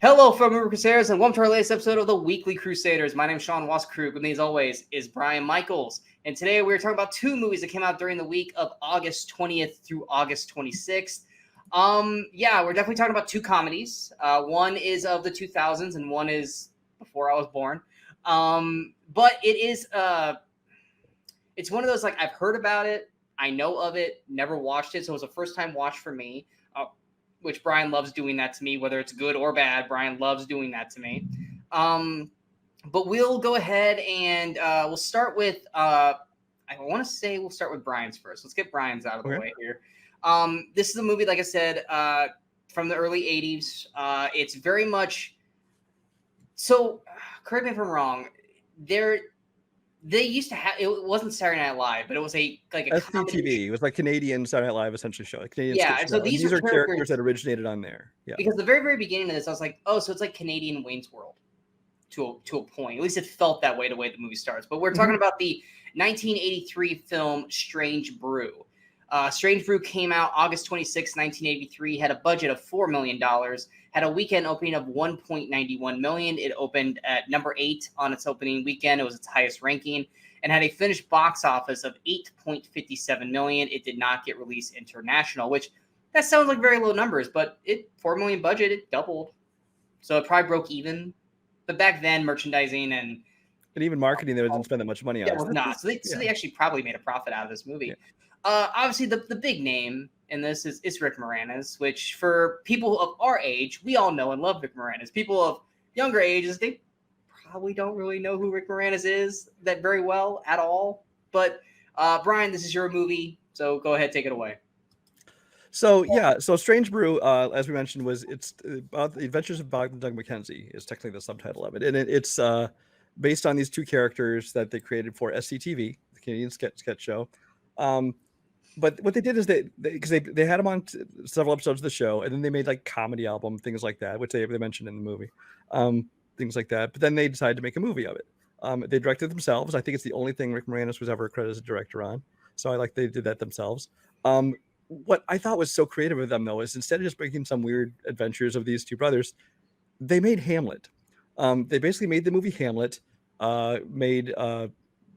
Hello from Movie Crusaders and welcome to our latest episode of the Weekly Crusaders. My name is Sean Waskrug. With me as always is Brian Michaels. And today we're talking about two movies that came out during the week of August 20th through August 26th. We're definitely talking about two comedies. One is of the 2000s and one is before I was born. But it is it's one of those, like, I've heard about it, I know of it, never watched it, so it was a first time watch for me. Which Brian loves doing that to me, whether it's good or bad. Brian loves doing that to me. But we'll go ahead and we'll start with, I want to say we'll start with Brian's first. Let's get Brian's out of the way here. This is a movie, like I said, from the early 80s. It's very much, so correct me if I'm wrong, they used to have, it wasn't Saturday Night Live, but it was a SCTV. It was like Canadian Saturday Night Live essentially show. Like Canadian and so these are characters that originated on there. Yeah. Because the very, very beginning of this, I was like, oh, so it's like Canadian Wayne's World to a point. At least it felt that way the way the movie starts. But we're talking about the 1983 film Strange Brew. Strange Brew came out August 26, 1983, had a budget of $4 million, had a weekend opening of $1.91 million. It opened at number 8 on its opening weekend. It was its highest ranking and had a finished box office of $8.57 million. It did not get released international, which that sounds like very low numbers, but $4 million budget, it doubled. So it probably broke even. But back then, merchandising and even marketing, they didn't spend that much money on it. Was not. So they actually probably made a profit out of this movie. Yeah. Obviously, the big name in this is Rick Moranis, which for people of our age, we all know and love Rick Moranis. People of younger ages, they probably don't really know who Rick Moranis is that very well at all. But Brian, this is your movie, so go ahead, take it away. So Strange Brew, as we mentioned, it's about the Adventures of Bob and Doug McKenzie is technically the subtitle of it, and it's based on these two characters that they created for SCTV, the Canadian sketch show. But what they did is they had them on several episodes of the show, and then they made like comedy album, things like that, which they mentioned in the movie, things like that. But then they decided to make a movie of it. They directed themselves. I think it's the only thing Rick Moranis was ever credited as a director on. So they did that themselves. What I thought was so creative of them, though, is instead of just making some weird adventures of these two brothers, they made Hamlet. They basically made the movie Hamlet, made Bob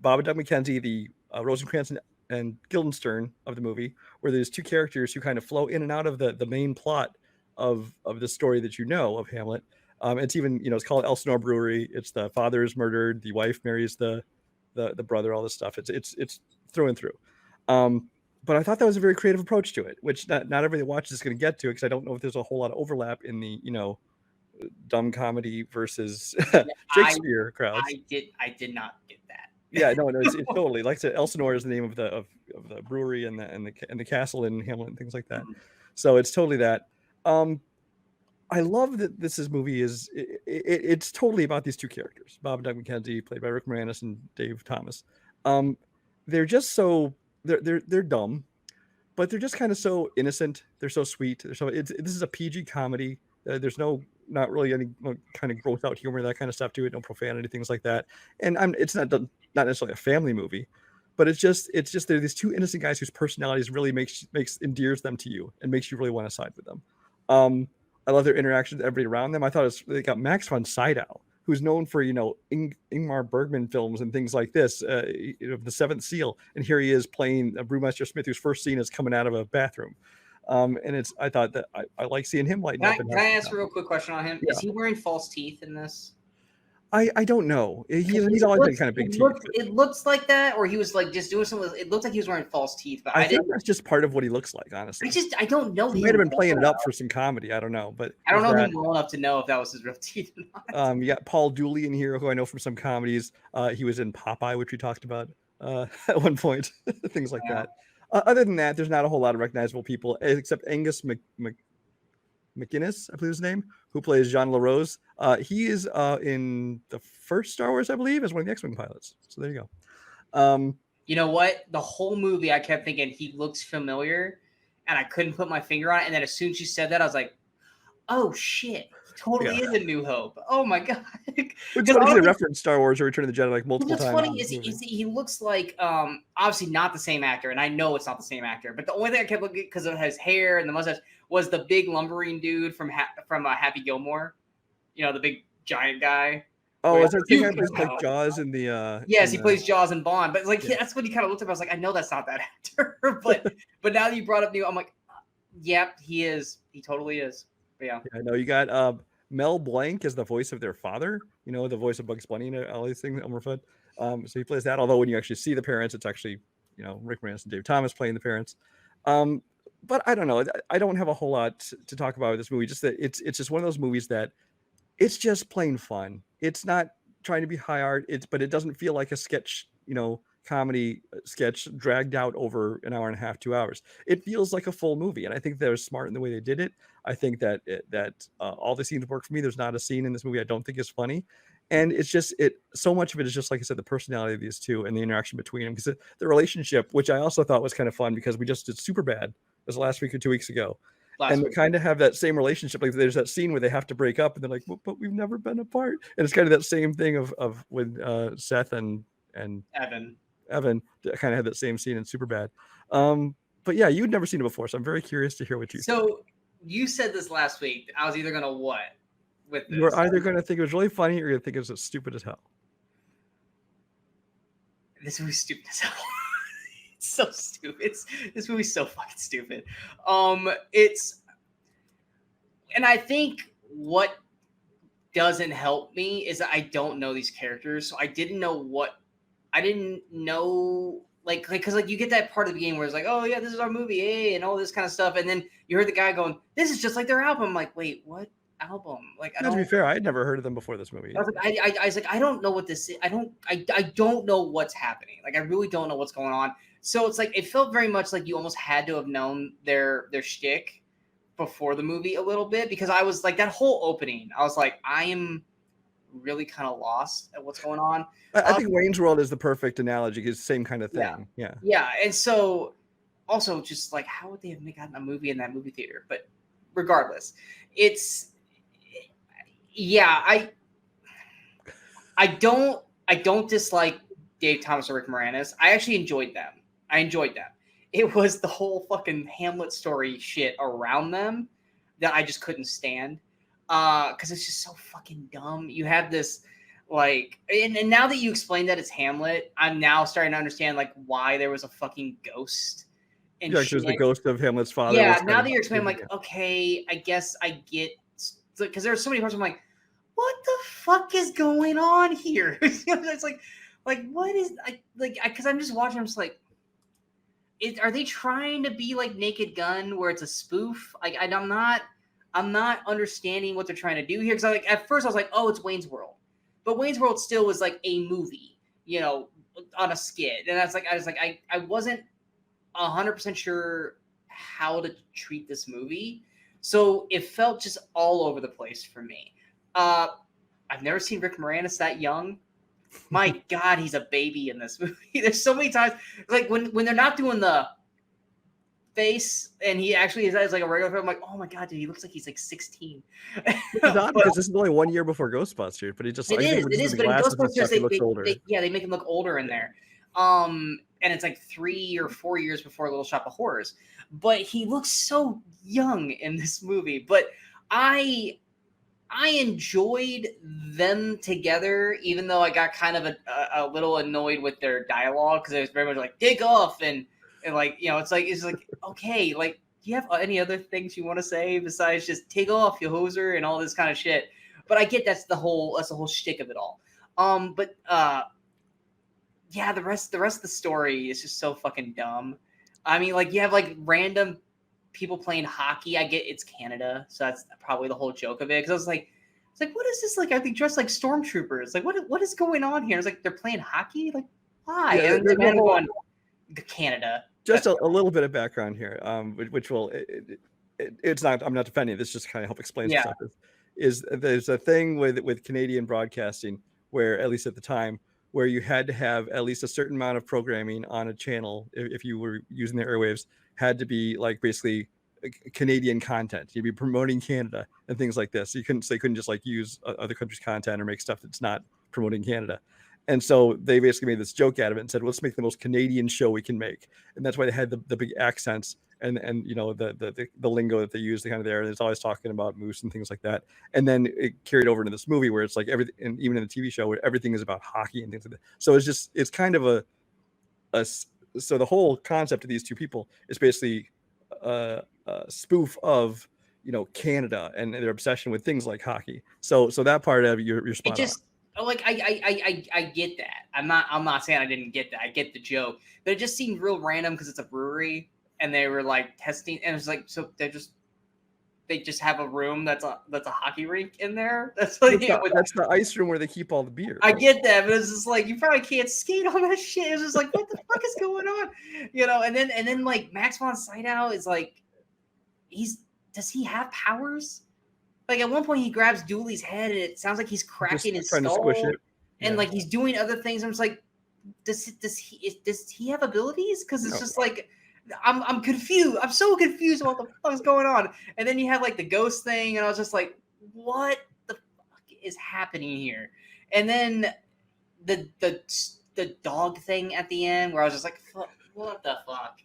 and Doug McKenzie the Rosencrantz and Guildenstern of the movie, where there's two characters who kind of flow in and out of the main plot of the story that you know of Hamlet. It's even, it's called Elsinore Brewery. It's the father is murdered, the wife marries the brother, all this stuff. It's through and through. But I thought that was a very creative approach to it, which not everybody that watches is going to get to, because I don't know if there's a whole lot of overlap in the dumb comedy versus Shakespeare crowds. I did not get that. Yeah, no, it's totally, like I said, Elsinore is the name of the brewery and the castle in Hamlet and things like that. So it's totally that. I love that this movie is it's totally about these two characters, Bob and Doug McKenzie, played by Rick Moranis and Dave Thomas. They're just so they're dumb, but they're just kind of so innocent. They're so sweet. This is a PG comedy. There's not really any kind of gross out humor, that kind of stuff to it. No profanity, things like that. And it's not necessarily a family movie, but it's just they're these two innocent guys whose personalities really endears them to you and makes you really want to side with them. I love their interactions with everybody around them. I thought they got Max von Sydow, who's known for Ingmar Bergman films and things like this, The Seventh Seal, and here he is playing a Brewmaster Smith, whose first scene is coming out of a bathroom. And I thought that I like seeing him lighten up. Can I ask a real quick question on him? Yeah. Is he wearing false teeth in this? I don't know. He's always been kind of big teeth. It looks like that, or he was like just doing something. It looked like he was wearing false teeth, but I think that's just part of what he looks like, honestly. I don't know. He might have been playing it up for some comedy. I don't know, but I don't know him well enough to know if that was his real teeth or not. You got Paul Dooley in here, who I know from some comedies. He was in Popeye, which we talked about at one point, things like that. Other than that, there's not a whole lot of recognizable people, except Angus McGinnis, I believe his name, who plays Jean LaRose. He is in the first Star Wars, I believe, as one of the X-Wing pilots. So there you go. You know what? The whole movie, I kept thinking he looks familiar, and I couldn't put my finger on it. And then as soon as you said that, I was like, oh, shit. Totally is a New Hope. Oh my god! Which is a reference Star Wars or Return of the Jedi like multiple times. What's funny is he looks like obviously not the same actor, and I know it's not the same actor. But the only thing I kept looking because of his hair and the mustache was the big lumbering dude from Happy Gilmore. the big giant guy. Oh, Where is that the guy who plays like Jaws in the? Yes, he plays Jaws and Bond, but like that's what he kind of looked at. I was like, I know that's not that actor, but now that you brought up Neil, I'm like, yep, he is. He totally is. But yeah. I know you got Mel Blanc as the voice of their father. The voice of Bugs Bunny and all these things. Elmer Fudd. So he plays that. Although when you actually see the parents, it's actually Rick Moranis and Dave Thomas playing the parents. But I don't know. I don't have a whole lot to talk about with this movie. Just that it's just one of those movies that it's just plain fun. It's not trying to be high art. But it doesn't feel like a sketch, comedy sketch dragged out over an hour and a half, 2 hours. It feels like a full movie, and I think they're smart in the way they did it. I think that all the scenes work for me. There's not a scene in this movie I don't think is funny, and it's just so much of it is just like I said, the personality of these two and the interaction between them, because the relationship, which I also thought was kind of fun because we just did Superbad. It was last week or 2 weeks ago. And we kind of have that same relationship. Like there's that scene where they have to break up and they're like, but we've never been apart. And it's kind of that same thing of with Seth and Evan kind of had that same scene in Superbad. But yeah, you'd never seen it before, so I'm very curious to hear what you think. So you said this last week. I was either gonna what with this? You're either gonna think it was really funny or you're gonna think it was stupid as hell. This movie's stupid as hell. It's so stupid. This movie's so fucking stupid. And I think what doesn't help me is that I don't know these characters, so I didn't know like because like you get that part of the game where it's like, oh yeah, this is our movie, hey, and all this kind of stuff, and then you heard the guy going, this is just like their album. I'm like, wait, what album? Like, to be fair, I had never heard of them before this movie. I was like, I don't know what this is. I don't know what's happening. Like, I really don't know what's going on. So it's like it felt very much like you almost had to have known their shtick before the movie a little bit, because I was like, that whole opening, I was like, I am really kind of lost at what's going on. I think Wayne's World is the perfect analogy. It's the same kind of thing. Yeah. And so also just like, how would they have gotten a movie in that movie theater? But regardless, I don't dislike Dave Thomas or Rick Moranis. I actually enjoyed them. It was the whole fucking Hamlet story shit around them that I just couldn't stand. Because it's just so fucking dumb. You have this like, and now that you explained that it's Hamlet, I'm now starting to understand like why there was a fucking ghost. And yeah, because the ghost of Hamlet's father. Yeah, now that you're explaining, I'm like, okay, I guess I get, because there's so many parts I'm like, what the fuck is going on here? It's like what is because I'm just watching. I'm just like, are they trying to be like Naked Gun, where it's a spoof? Like I'm not understanding what they're trying to do here. Because at first I was like, oh, it's Wayne's World, but Wayne's World still was like a movie, on a skit, and I wasn't 100% sure how to treat this movie, so it felt just all over the place for me. I've never seen Rick Moranis that young. My God, he's a baby in this movie. There's so many times, like when they're not doing the face and he actually has like a regular face, I'm like, oh my God, dude, he looks like he's like 16. It's not because this is only 1 year before Ghostbusters, but he just it is. But in Ghostbusters, they make him look older in there. And it's like 3 or 4 years before Little Shop of Horrors. But he looks so young in this movie. But I enjoyed them together, even though I got kind of a little annoyed with their dialogue, because it was very much like take off and like, it's like okay, like, do you have any other things you want to say besides just take off, you hoser, and all this kind of shit? But I get that's the whole shtick of it all. But the rest of the story is just so fucking dumb. I mean, like, you have like random people playing hockey. I get it's Canada, so that's probably the whole joke of it. Because I was like, it's like, what is this? Like, are they dressed like stormtroopers? Like, what is going on here? It's like they're playing hockey. Like, why? Yeah, and then going Canada. Just a little bit of background here, which will it's not. I'm not defending it. This just kind of help explain stuff. There's a thing with Canadian broadcasting where, at least at the time, where you had to have at least a certain amount of programming on a channel if you were using the airwaves, had to be like basically Canadian content. You'd be promoting Canada and things like this. So they couldn't just like use other countries' content or make stuff that's not promoting Canada. And so they basically made this joke out of it and said, let's make the most Canadian show we can make. And that's why they had the big accents and you know the lingo that they use kind of there, and it's always talking about moose and things like that. And then it carried over into this movie where it's like everything, and even in the TV show where everything is about hockey and things like that. So it's kind of so the whole concept of these two people is basically a spoof of, you know, Canada and their obsession with things like hockey. So that part of you're spot on. Like I get that. I'm not saying I didn't get that. I get the joke, but it just seemed real random because it's a brewery and they were like testing, and it's like, so they just have a room that's a hockey rink in there. That's like that's the ice room where they keep all the beer. I get that, but it's just like you probably can't skate on that shit. It's just like, what the fuck is going on, you know? And then like Max von Sydow is like, does he have powers? Like at one point he grabs Dooley's head and it sounds like he's cracking his skull, to squish it. And like he's doing other things. I'm just like, does he have abilities? Because it's just like I'm confused. I'm so confused about what the fuck is going on. And then you have like the ghost thing, and I was just like, what the fuck is happening here? And then the dog thing at the end, where I was just like, what the fuck?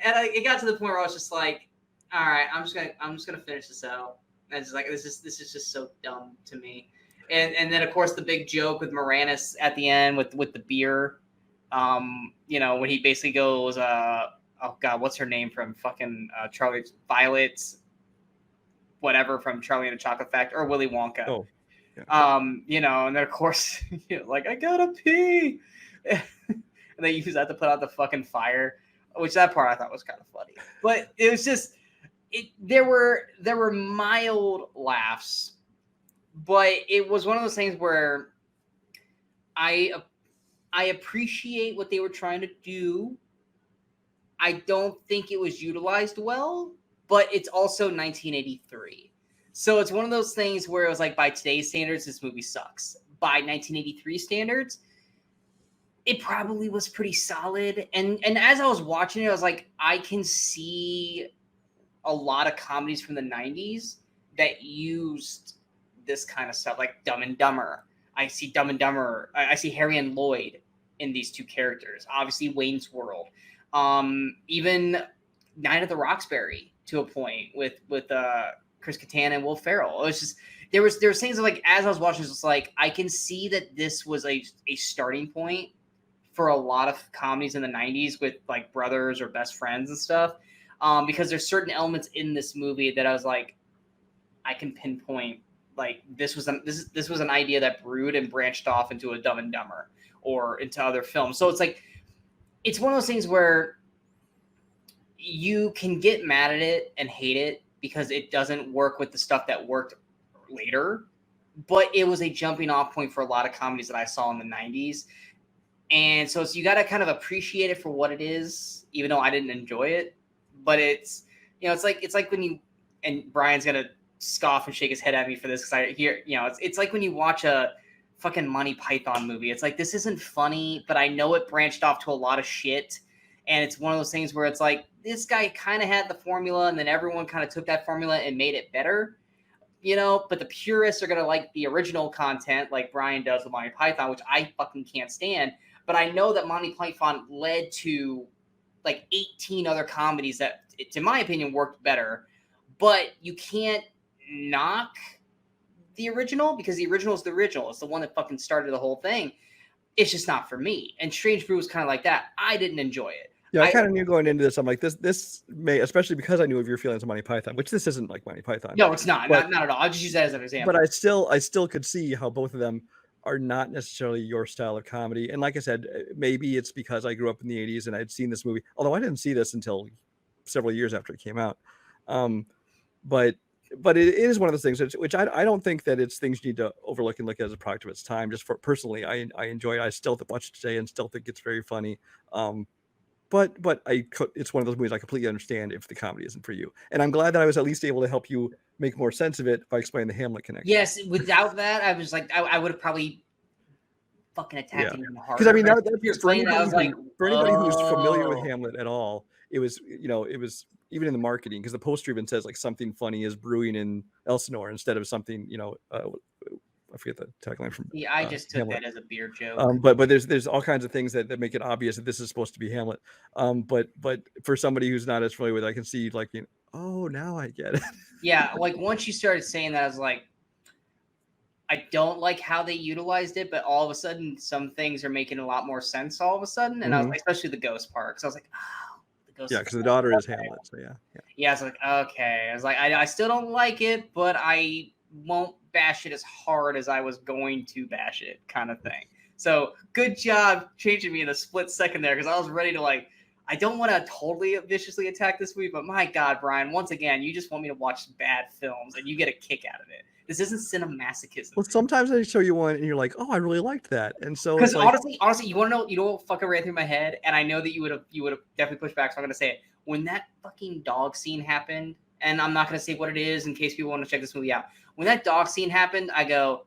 And it got to the point where I was just like, all right, I'm just gonna finish this out. And it's like this is just so dumb to me. And then of course the big joke with Moranis at the end with the beer, you know, when he basically goes, oh god, what's her name from fucking Charlie, Violet, whatever, from Charlie and the Chocolate Factory, or Willy Wonka. Oh, yeah. You know, and then of course, you know, like I gotta pee, and they use that to put out the fucking fire, which that part I thought was kind of funny, but it was just. There were mild laughs, but it was one of those things where I appreciate what they were trying to do. I don't think it was utilized well, but it's also 1983. So it's one of those things where it was like, by today's standards, this movie sucks. By 1983 standards, it probably was pretty solid. And as I was watching it, I was like, I can see a lot of comedies from the 90s that used this kind of stuff, like Dumb and Dumber. I see Dumb and Dumber. I see Harry and Lloyd in these two characters. Obviously, Wayne's World. Even Night at the Roxbury to a point with Chris Kattan and Will Ferrell. It was just there was things like, as I was watching, it was like, I can see that this was a starting point for a lot of comedies in the 90s with like brothers or best friends and stuff. Because there's certain elements in this movie that I was like, I can pinpoint, like this was an idea that brewed and branched off into a Dumb and Dumber or into other films. So it's like, it's one of those things where you can get mad at it and hate it because it doesn't work with the stuff that worked later, but it was a jumping off point for a lot of comedies that I saw in the 90s. And so you got to kind of appreciate it for what it is, even though I didn't enjoy it. But it's, you know, it's like when you, and Brian's gonna scoff and shake his head at me for this because I hear, you know, it's like when you watch a fucking Monty Python movie. It's like, this isn't funny, but I know it branched off to a lot of shit, and it's one of those things where it's like, this guy kind of had the formula, and then everyone kind of took that formula and made it better, you know. But the purists are gonna like the original content, like Brian does with Monty Python, which I fucking can't stand. But I know that Monty Python led to like 18 other comedies that, in my opinion, worked better. But you can't knock the original, because the original is the original. It's the one that fucking started the whole thing. It's just not for me. And Strange Brew was kind of like that. I didn't enjoy it. Yeah, I kind of knew going into this, I'm like, this may, especially because I knew of your feelings on Monty Python, which this isn't like Monty Python. No, it's not. Not at all. I'll just use that as an example. But I still could see how both of them are not necessarily your style of comedy. And like I said, maybe it's because I grew up in the 80s and I'd seen this movie, although I didn't see this until several years after it came out. But it is one of those things which I don't think that it's things you need to overlook and look at as a product of its time. Just for personally, I enjoy it. I still watch it today and still think it's very funny. But it's one of those movies I completely understand if the comedy isn't for you. And I'm glad that I was at least able to help you make more sense of it by explaining the Hamlet connection. Yes, without that, I was like, I would have probably fucking attacked him harder. Because I mean, for anybody who's familiar with Hamlet at all, it was even in the marketing, because the poster even says like something funny is brewing in Elsinore instead of something, I forget the tagline from. Yeah, I just took Hamlet. that as a beer joke. But there's all kinds of things that make it obvious that this is supposed to be Hamlet. But for somebody who's not as familiar with it, I can see like, oh, now I get it. Yeah, like once you started saying that, I was like, I don't like how they utilized it, but all of a sudden, some things are making a lot more sense all of a sudden. And I was like, especially the ghost part, because I was like, oh, the ghost. Yeah, because the daughter is Hamlet. So yeah. Yeah, I was like, okay. I was like, I still don't like it, but I won't bash it as hard as I was going to bash it, kind of thing. So good job changing me in a split second there, because I was ready to like, I don't want to totally viciously attack this movie, but my God, Brian, once again, you just want me to watch bad films and you get a kick out of it. This isn't cinemasochism. Well, sometimes I show you one and you're like, oh, I really liked that. And so because like, honestly, you want to know, you know what fucking ran through my head, and I know that you would have definitely pushed back, so I'm gonna say it. When that fucking dog scene happened, and I'm not gonna say what it is in case people want to check this movie out. When that dog scene happened, I go,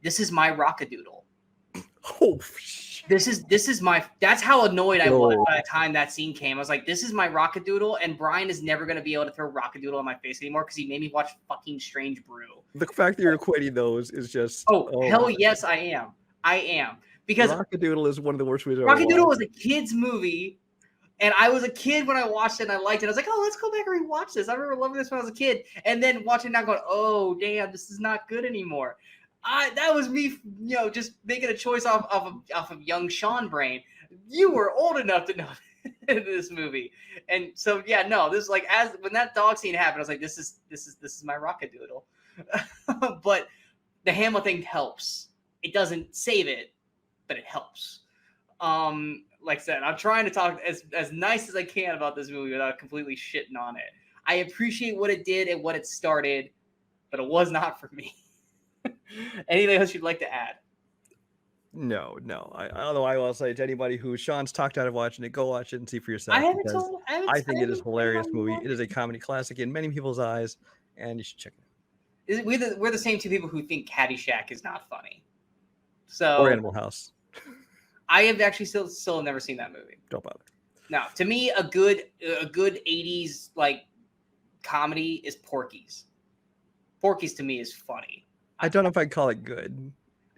"This is my rockadoodle." Oh shit. This is my. That's how annoyed I was by the time that scene came. I was like, "This is my rockadoodle," and Brian is never gonna be able to throw rockadoodle on my face anymore because he made me watch fucking Strange Brew. The fact that you're equating those is just. Oh hell yes, I am. I am. Because Rockadoodle is one of the worst movies I've ever Rockadoodle watched. was a kid's movie, and I was a kid when I watched it, and I liked it. I was like, oh, let's go back and rewatch this. I remember loving this when I was a kid, and then watching it now going, oh, damn, this is not good anymore. That was me, just making a choice off of young Sean brain. You were old enough to know this movie, and so yeah, no, this is like when that dog scene happened, I was like, this is my Rockadoodle. But the Hamlet thing helps. It doesn't save it, but it helps. Like I said, I'm trying to talk as nice as I can about this movie without completely shitting on it. I appreciate what it did and what it started, but it was not for me. Anything else you'd like to add? No. Although I will say to anybody who Sean's talked out of watching it, go watch it and see for yourself. I think it is a hilarious movie. It is a comedy classic in many people's eyes, and you should check it out. We're the same two people who think Caddyshack is not funny. So or Animal House. I have actually still never seen that movie. Don't bother. No, to me, a good 80s like comedy is Porky's. Porky's to me is funny. I don't know if I'd call it good.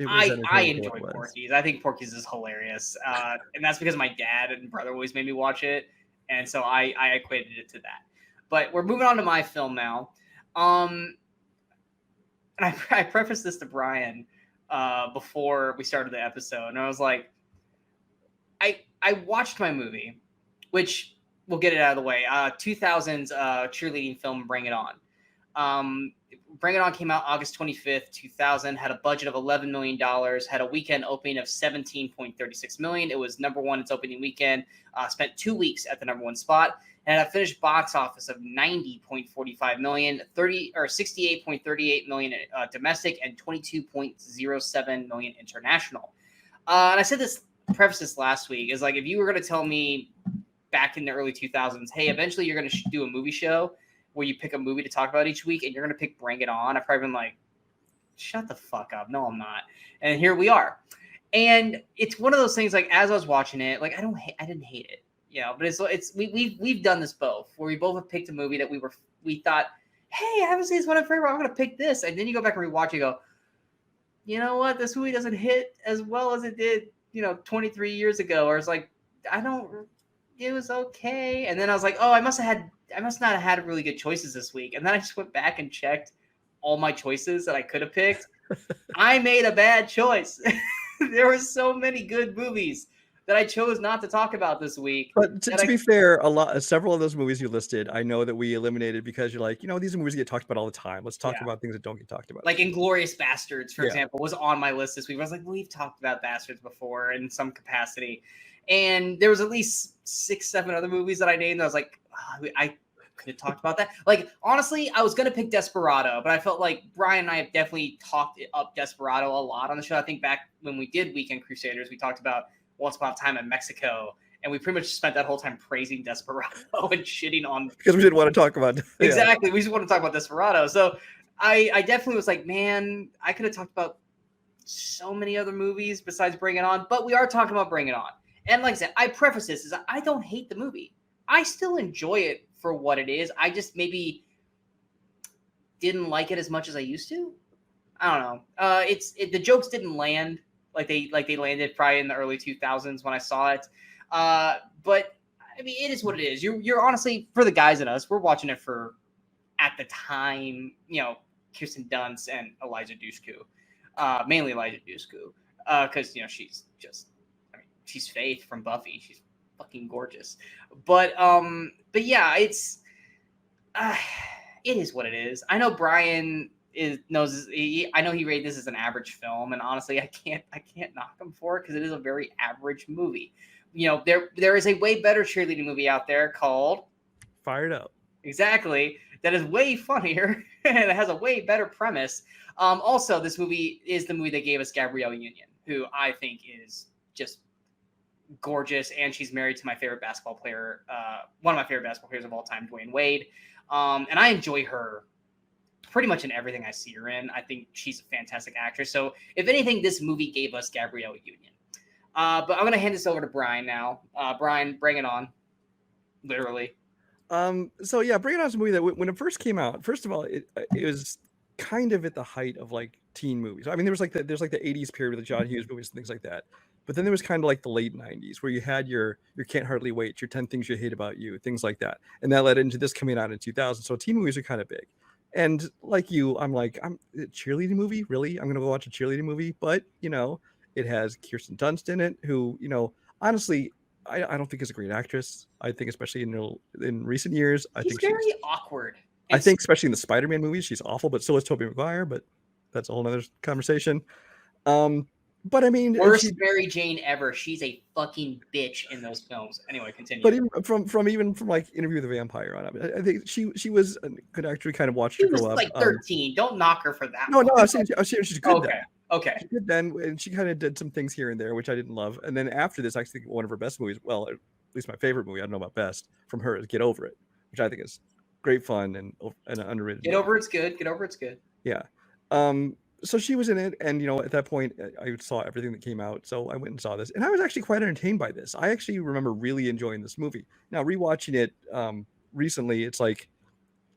I enjoy Porky's. I think Porky's is hilarious, and that's because my dad and brother always made me watch it, and so I equated it to that. But we're moving on to my film now, and I prefaced this to Brian before we started the episode, and I was like, I watched my movie, which we'll get it out of the way. 2000's cheerleading film Bring It On. Bring It On came out August 25th, 2000, had a budget of $11 million, had a weekend opening of $17.36 million. It was number one its opening weekend, spent 2 weeks at the number one spot, and had a finished box office of $90.45 million, 68.38 million domestic, and $22.07 million international. And I said this, preface this last week, is like, if you were going to tell me back in the early 2000s, hey, eventually you're going to do a movie show where you pick a movie to talk about each week and you're going to pick Bring It On, I've probably been like, shut the fuck up. No, I'm not. And here we are. And it's one of those things, like, as I was watching it, like, I didn't hate it, but we've done this both, where we both have picked a movie that we thought, hey, I haven't seen this one in forever, I'm going to pick this. And then you go back and rewatch it and go, you know what? This movie doesn't hit as well as it did, 23 years ago. Or it's like, it was okay. And then I was like, oh, I must not have had really good choices this week. And then I just went back and checked all my choices that I could have picked. I made a bad choice. There were so many good movies that I chose not to talk about this week. But to be fair, several of those movies you listed, I know that we eliminated because you're like, these movies get talked about all the time. Let's talk about things that don't get talked about. Like Inglourious Bastards, for example, was on my list this week. I was like, we've talked about Bastards before in some capacity. And there was at least 6-7 other movies that I named that I was like, I could have talked about that. Like, honestly, I was going to pick Desperado, but I felt like Brian and I have definitely talked up Desperado a lot on the show. I think back when we did Weekend Crusaders, we talked about Once Upon a Time in Mexico, and we pretty much spent that whole time praising Desperado and shitting on... Because we didn't want to talk about it. Exactly. We just want to talk about Desperado. So I definitely was like, man, I could have talked about so many other movies besides Bring It On, but we are talking about Bring It On. And like I said, I preface this is I don't hate the movie. I still enjoy it for what it is. I just maybe didn't like it as much as I used to. I don't know. The jokes didn't land like they landed probably in the early 2000s when I saw it. But I mean, it is what it is. You're honestly, for the guys and us, we're watching it for, at the time, Kirsten Dunst and Eliza Dushku, mainly Eliza Dushku, because she's just, she's Faith from Buffy. She's fucking gorgeous. But yeah, it is what it is. I know Brian knows. I know he rated this as an average film, and honestly, I can't knock him for it because it is a very average movie. There is a way better cheerleading movie out there called Fired Up. Exactly. That is way funnier and it has a way better premise. Also, this movie is the movie that gave us Gabrielle Union, who I think is just gorgeous, and she's married to my favorite basketball player, one of my favorite basketball players of all time, Dwayne Wade. And I enjoy her pretty much in everything I see her in. I think she's a fantastic actress. So if anything, this movie gave us Gabrielle Union. But I'm going to hand this over to Brian now. Brian, bring it on. Literally. So yeah, Bring It On is a movie that when it first came out, first of all, it was kind of at the height of like teen movies. I mean, there's like the 80s period with the John Hughes movies and things like that. But then there was kind of like the late 90s where you had your Can't Hardly Wait, your 10 Things You Hate About You, things like that. And that led into this coming out in 2000. So teen movies are kind of big. And like you, I'm a cheerleading movie? Really? I'm going to go watch a cheerleading movie? But, it has Kirsten Dunst in it, who, honestly, I don't think is a great actress. I think especially in recent years, she's very awkward. I think especially in the Spider-Man movies, she's awful, but so is Tobey Maguire, but that's a whole nother conversation. But I mean, worst Mary Jane ever. She's a fucking bitch in those films. Anyway, continue. But even from like Interview with the Vampire on, I think she was a good actor. We kind of watched her grow up. She was like 13. Don't knock her for that. No, I was saying she's good. Okay. Then. Okay. She did then, and she kind of did some things here and there, which I didn't love. And then after this, I think one of her best movies, well, at least my favorite movie, I don't know about best, from her is Get Over It, which I think is great fun and underrated. Get Over It's good. Get Over It's good. Yeah. So she was in it, and at that point, I saw everything that came out, so I went and saw this, and I was actually quite entertained by this. I actually remember really enjoying this movie. Now, rewatching it recently, it's like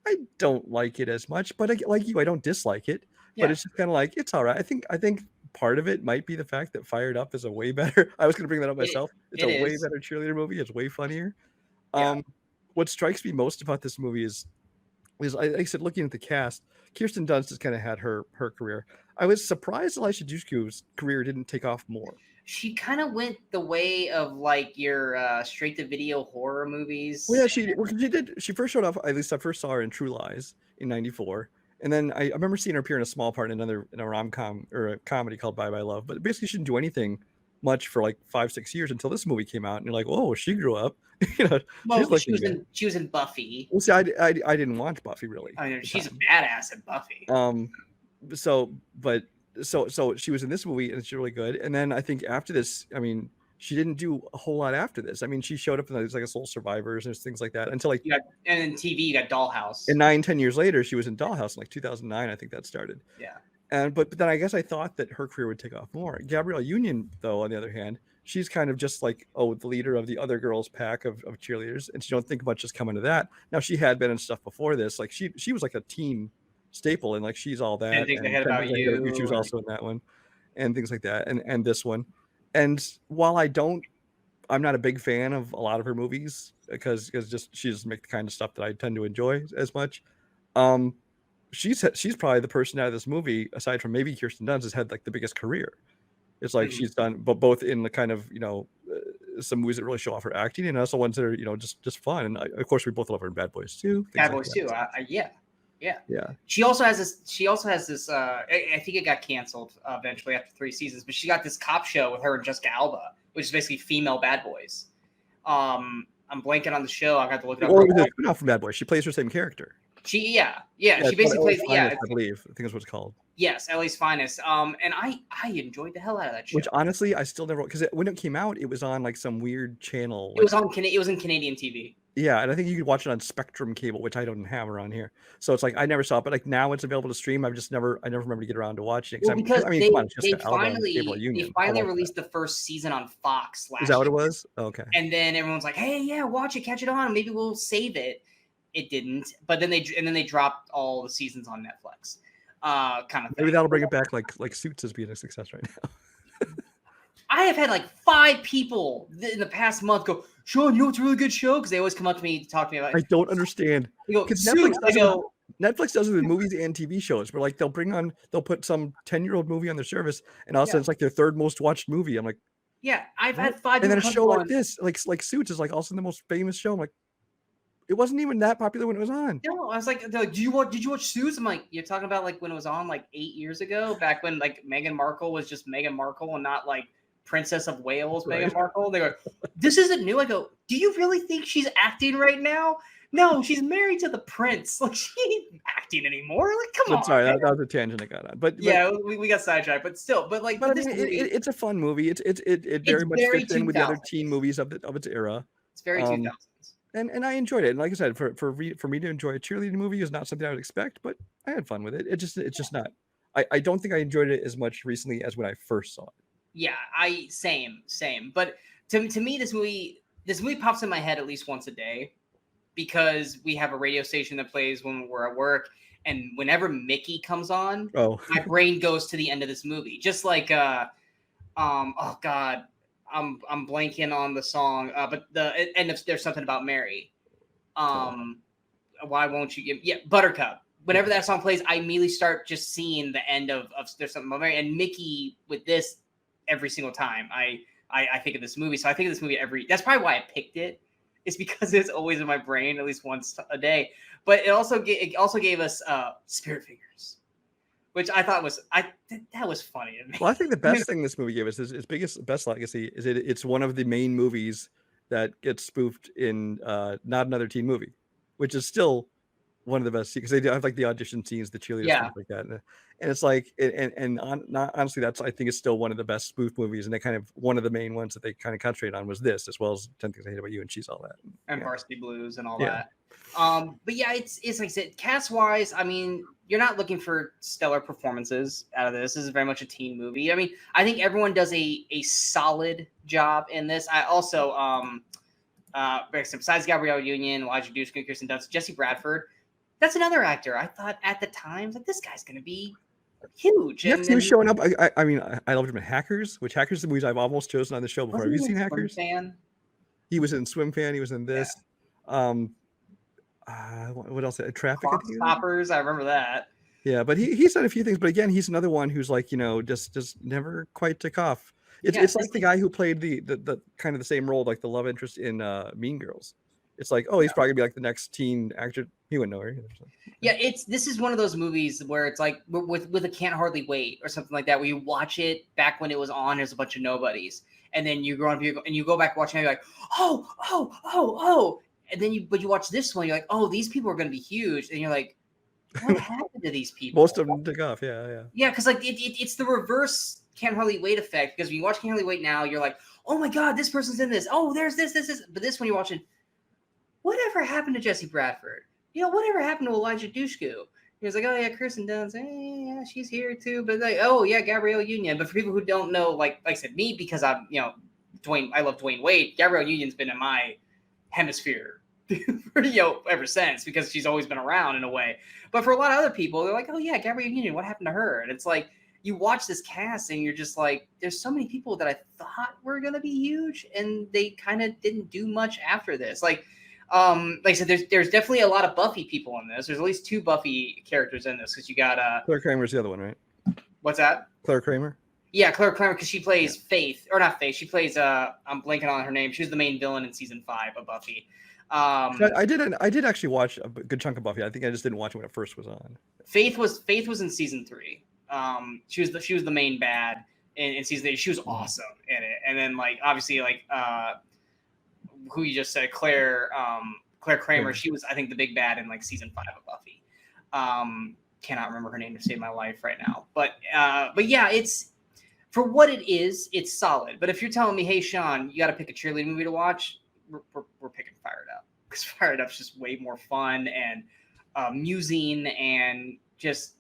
I don't like it as much, but like you, I don't dislike it. Yeah. But it's just kind of like it's all right. I think part of it might be the fact that Fired Up is a way better. I was going to bring that up myself. It's a way better cheerleader movie. It's way funnier. Yeah. What strikes me most about this movie is like I said, looking at the cast, Kirsten Dunst has kind of had her career. I was surprised Eliza Dushku's career didn't take off more. She kind of went the way of like your straight to video horror movies. Well, yeah, she did. She first showed up. At least I first saw her in True Lies in '94. And then I remember seeing her appear in a small part in a rom-com or a comedy called Bye Bye Love. But basically, she didn't do anything much for like 5-6 years until this movie came out. And you're like, oh, she grew up. Well, she was in Buffy. Well, see, I didn't watch Buffy really. I mean, she's a badass in Buffy. So she was in this movie and it's really good. And then I think after this, I mean, she didn't do a whole lot after this. I mean, she showed up in like Soul Survivors and there's things like that until like. And in TV, you got Dollhouse. And 9-10 years later, she was in Dollhouse in like 2009. I think that started. Yeah. And but then I guess I thought that her career would take off more. Gabrielle Union, though, on the other hand, she's kind of just like the leader of the other girls' pack of cheerleaders, and she don't think much is coming to that. Now she had been in stuff before this, like she was like a teen staple, and like She's All That. And Things I Hate About You. She was also in that one, and things like that, and this one. And while I'm not a big fan of a lot of her movies because she doesn't make the kind of stuff that I tend to enjoy as much. She's probably the person out of this movie, aside from maybe Kirsten Dunst, has had like the biggest career. It's like she's done, but both in the kind of some movies that really show off her acting, and also ones that are just fun. And of course, we both love her in Bad Boys too. Bad Boys too. Yeah. She also has this. I think it got canceled eventually after 3 seasons, but she got this cop show with her and Jessica Alba, which is basically female bad boys. I'm blanking on the show. I got to look it up. Well, not from Bad Boys. She plays her same character. She basically plays. I believe. I think is what it's called. Yes, LA's Finest. And I enjoyed the hell out of that show. Which honestly, I still never, because when it came out, it was on like some weird channel. It was in Canadian TV. Yeah, and I think you could watch it on Spectrum cable, which I don't have around here. So it's like I never saw it, but like now it's available to stream. I never remember to get around to watching it. Well, because they finally released the first season on Fox last year. Is that what it was? Okay. And then everyone's like, "Hey, yeah, watch it, catch it on. Maybe we'll save it." It didn't, but then they dropped all the seasons on Netflix. kind of thing. Maybe that'll bring it back, like Suits is being a success right now. I have had like 5 people in the past month go, Sean, you know what's a really good show? Because they always come up to me to talk to me about I it. don't understand. They go, Because Suits. I go, Netflix does it with movies and TV shows. Where like they'll put some 10-year-old movie on their service, and all of a sudden it's like their third most watched movie. I'm like, yeah, I've had 5 and then a people show come like on. this, like Suits, is like also the most famous show. I'm like, it wasn't even that popular when it was on. No, I was like, did you watch Suits? I'm like, you're talking about like when it was on like 8 years ago, back when like Meghan Markle was just Meghan Markle and not like Princess of Wales Meghan Markle. They go, this isn't new. I go, do you really think she's acting right now? No, she's married to the prince. Like she ain't acting anymore. Like, come on. Sorry, that was a tangent I got on. But yeah, we got sidetracked. But still, but like, but I this mean, movie, it's a fun movie. It very much fits in with the other 2000s. teen movies of its era. It's very 2000s. And I enjoyed it. And like I said, for me to enjoy a cheerleading movie is not something I would expect, but I had fun with it. It's just not. I don't think I enjoyed it as much recently as when I first saw it. Yeah, same. But to me, this movie pops in my head at least once a day, because we have a radio station that plays when we're at work, and whenever Mickey comes on, my brain goes to the end of this movie. Just like oh God, I'm blanking on the song, but the end of There's Something About Mary. Why won't you give Buttercup? Whenever that song plays, I immediately start just seeing the end of There's Something About Mary, and Mickey with this every single time I think of this movie. So I think of this movie that's probably why I picked it. It's because it's always in my brain at least once a day. But it also gave us Spirit Fingers, which I thought that was funny to me. Well, I think the best thing this movie gave us, its best legacy, is it's one of the main movies that gets spoofed in Not Another Teen Movie, which is still one of the best, because they do have like the audition scenes, the cheerleaders, stuff like that, and it's like, honestly, that's, I think, it's still one of the best spoof movies, and they kind of, one of the main ones that they kind of concentrate on was this, as well as 10 Things I Hate About You and She's All That, and Varsity Blues and all that. But yeah, it's like I said, cast wise, I mean, you're not looking for stellar performances out of this. This is very much a teen movie. I mean, I think everyone does a solid job in this. I also besides Gabrielle Union, Elijah Dushku, Kirsten Dunst, Jesse Bradford. That's another actor. I thought at the time, like, this guy's going to be huge. Yeah, he was showing up. I mean, I loved him in Hackers, which Hackers is the movies I've almost chosen on the show before. Have you seen Hackers? Fan? He was in Swim Fan. He was in this. Yeah. What else? Traffic. Stoppers. I remember that. Yeah, but he's done a few things. But again, he's another one who's like, just never quite took off. It's like the guy who played the kind of the same role, like the love interest in Mean Girls. It's like, oh, he's probably gonna be like the next teen actor. He wouldn't know her either. So. Yeah, this is one of those movies where it's like with a Can't Hardly Wait or something like that, where you watch it back when it was on, there's a bunch of nobodies, and then you go on and you go back watching it, you're like, oh, and then you watch this one, you're like, oh, these people are gonna be huge, and you're like, what happened to these people? Most of them took off, yeah. Yeah, because like it's the reverse Can't Hardly Wait effect, because when you watch Can't Hardly Wait now, you're like, oh my God, this person's in this. Oh, there's this. But this one you're watching, whatever happened to Jesse Bradford? Whatever happened to Elijah Dushku? He was like, oh yeah, Kirsten Dunst, yeah, she's here too. But like, oh yeah, Gabrielle Union. But for people who don't know, like I said, me, because I'm, I love Dwayne Wade. Gabrielle Union's been in my hemisphere ever since, because she's always been around in a way. But for a lot of other people, they're like, oh yeah, Gabrielle Union, what happened to her? And it's like, you watch this cast and you're just like, there's so many people that I thought were going to be huge, and they kind of didn't do much after this. Like I said, there's definitely a lot of Buffy people in this. There's at least 2 Buffy characters in this, because you got Claire Kramer's the other one, right? What's that? Claire Kramer? Yeah, Claire Kramer, because she plays Faith, or not Faith. She plays I'm blanking on her name. She was the main villain in season 5 of Buffy. I did actually watch a good chunk of Buffy. I think I just didn't watch it when it first was on. Faith was in season 3. She was the main bad in season 8. She was awesome in it. And then like obviously like who you just said, Claire Kramer, she was, I think, the big bad in like season 5 of Buffy. Cannot remember her name to save my life right now. But yeah, it's, for what it is, it's solid. But if you're telling me, hey Sean, you got to pick a cheerleading movie to watch, we're picking Fired Up, because Fired Up's just way more fun and amusing and just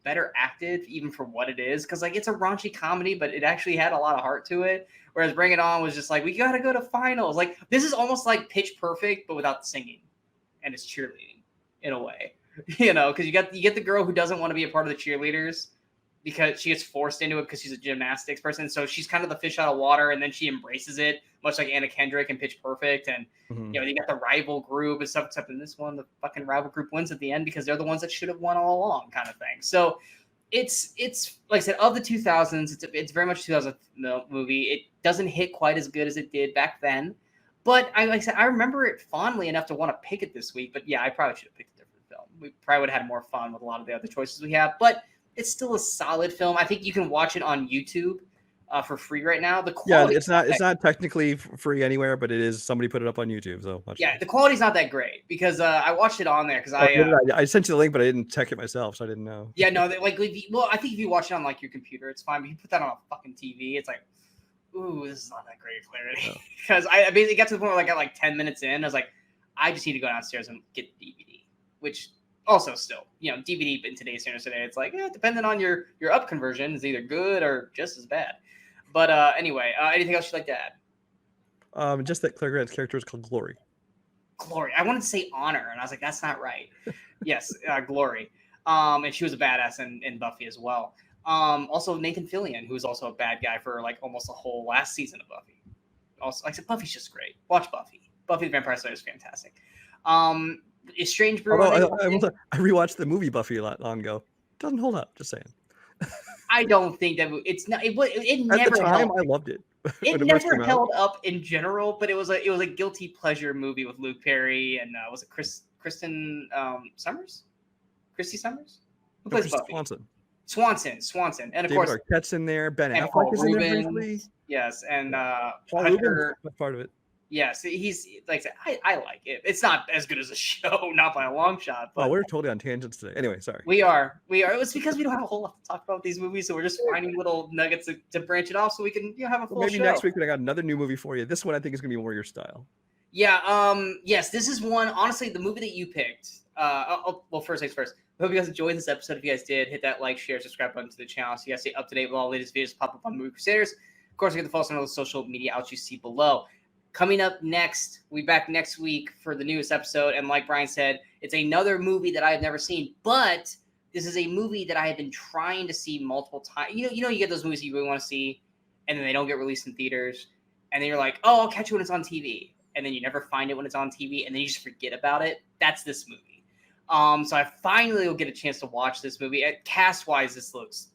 better acted, even for what it is. Because like, it's a raunchy comedy, but it actually had a lot of heart to it. Whereas Bring It On was just like, we got to go to finals. Like, this is almost like Pitch Perfect, but without the singing, and it's cheerleading in a way. You know, because you get the girl who doesn't want to be a part of the cheerleaders because she gets forced into it because she's a gymnastics person. So she's kind of the fish out of water, and then she embraces it, much like Anna Kendrick in Pitch Perfect. And you know, you got the rival group and stuff. Except in this one, the fucking rival group wins at the end because they're the ones that should have won all along, kind of thing. So it's like I said, of the 2000s, it's very much a 2000 movie. It doesn't hit quite as good as it did back then, but like I said, I remember it fondly enough to want to pick it this week. But yeah, I probably should have picked a different film. We probably would have had more fun with a lot of the other choices we have, but it's still a solid film. I think you can watch it on YouTube for free right now. The quality, it's not technically free anywhere, but it is. Somebody put it up on YouTube, so the quality's not that great because I watched it on there because I sent you the link, but I didn't check it myself, so I didn't know. Yeah, no, I think if you watch it on like your computer, it's fine. But you put that on a fucking TV, it's like, ooh, this is not that great clarity. Because I basically got to the point where I got like 10 minutes in, I was like, I just need to go downstairs and get the DVD, which. Also, still, you know, DVD in today's standards today, it's like, depending on your up conversion, is either good or just as bad. But anyway, anything else you'd like to add? Just that Claire Grant's character is called Glory. Glory. I wanted to say Honor, and I was like, that's not right. Yes, Glory. And she was a badass in Buffy as well. Also, Nathan Fillion, who was also a bad guy for like almost the whole last season of Buffy. Also, like I said, Buffy's just great. Watch Buffy. Buffy the Vampire Slayer is fantastic. Is Strange Brew? I rewatched the movie Buffy a lot long ago. Doesn't hold up. Just saying. I don't think that it's not. It never. At the time, I loved it. It never held up in general, but it was a guilty pleasure movie with Luke Perry and was it Kristen Summers? Christy Summers? Who plays Buffy? Swanson, and of David course Arquette's in there. Ben and Affleck is in there briefly. Yes, and Paul Rubens is part of it. Yes, he's like I said, I like it. It's not as good as a show, not by a long shot. But we're totally on tangents today. Anyway, sorry. We are. It was because we don't have a whole lot to talk about these movies, so we're just finding little nuggets to branch it off, so we can have a full show. Maybe next week when I got another new movie for you. This one I think is going to be more your style. Yeah. Yes, this is one. Honestly, the movie that you picked. Well, first things first. I hope you guys enjoyed this episode. If you guys did, hit that like, share, subscribe button to the channel so you guys stay up to date with all the latest videos pop up on Movie Crusaders. Of course, you get to follow us on all the social media outlets you see below. Coming up next, we'll be back next week for the newest episode. And like Brian said, it's another movie that I have never seen, but this is a movie that I have been trying to see multiple times. You get those movies you really want to see, and then they don't get released in theaters. And then you're like, oh, I'll catch it when it's on TV. And then you never find it when it's on TV, and then you just forget about it. That's this movie. So I finally will get a chance to watch this movie. Cast-wise, this looks,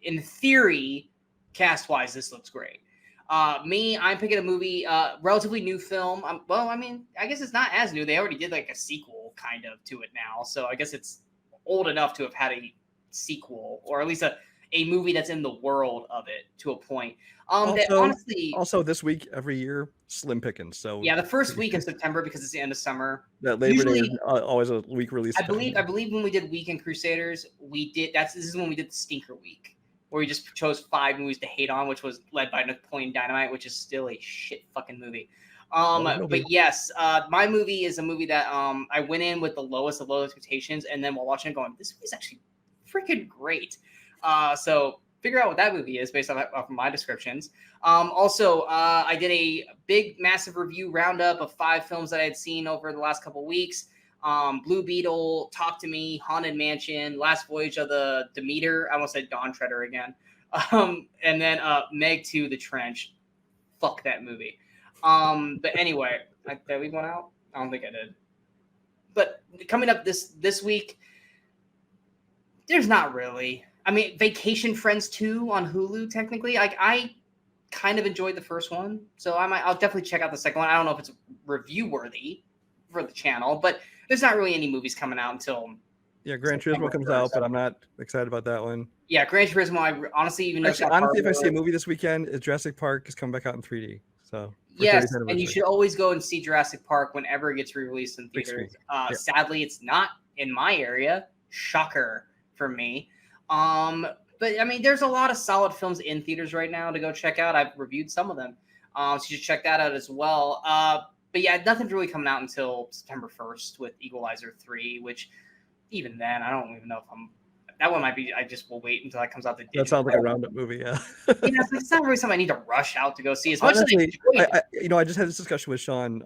in theory, this looks great. I'm picking a movie, relatively new film. I guess it's not as new. They already did like a sequel kind of to it now. So I guess it's old enough to have had a sequel, or at least a movie that's in the world of it to a point. Also this week, every year, slim pickings. So yeah, the first week in September, because it's the end of summer. That Labor Day is always a week release. I believe when we did Weekend Crusaders, this is when we did the Stinker Week, where we just chose 5 movies to hate on, which was led by Napoleon Dynamite, which is still a shit fucking movie. But yes, my movie is a movie that I went in with the lowest of low expectations, and then while watching it going, this movie's actually freaking great. So figure out what that movie is based off my descriptions. I did a big, massive review roundup of 5 films that I had seen over the last couple weeks. Blue Beetle, Talk to Me, Haunted Mansion, Last Voyage of the Demeter. I almost said Dawn Treader again. And then Meg 2, The Trench. Fuck that movie. But anyway, did I leave one out? I don't think I did. But coming up this week, there's not really. I mean, Vacation Friends 2 on Hulu, technically. I kind of enjoyed the first one, so I'll definitely check out the second one. I don't know if it's review worthy for the channel, but there's not really any movies coming out until Gran Turismo comes out, but I'm not excited about that one. Yeah, Gran Turismo. I honestly, if I see a movie this weekend, Jurassic Park is coming back out in 3D. So yes, and you should always go and see Jurassic Park whenever it gets re-released in theaters. Sadly, it's not in my area. Shocker for me. But I mean, there's a lot of solid films in theaters right now to go check out. I've reviewed some of them, so you should check that out as well. But yeah, nothing's really coming out until September 1st with Equalizer 3, which even then, I don't even know if I'm that one might be. I just will wait until that comes out. That sounds like a roundup movie. Yeah. It's not really something I need to rush out to go see. As much Honestly, as I just had this discussion with Sean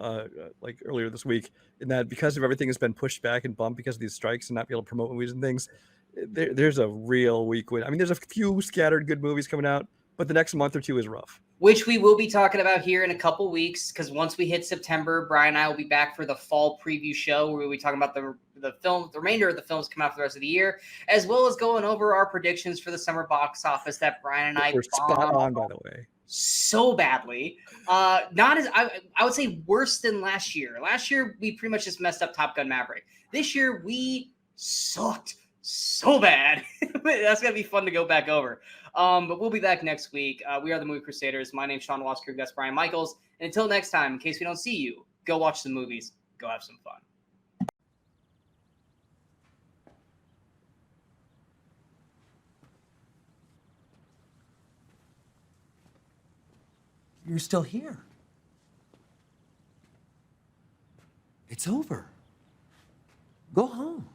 like earlier this week, in that because of everything has been pushed back and bumped because of these strikes and not be able to promote movies and things, there's a real weak win. I mean, there's a few scattered good movies coming out, but the next month or two is rough. Which we will be talking about here in a couple weeks, because once we hit September, Brian and I will be back for the fall preview show where we'll be talking about the remainder of the films coming out for the rest of the year, as well as going over our predictions for the summer box office that Brian and I We're spot on, by the way. So badly. Not as I would say worse than last year. Last year we pretty much just messed up Top Gun Maverick. This year we sucked so bad. That's gonna be fun to go back over. But we'll be back next week. We are the Movie Crusaders. My name's Sean Waskrug. That's Brian Michaels. And until next time, in case we don't see you, go watch some movies. Go have some fun. You're still here. It's over. Go home.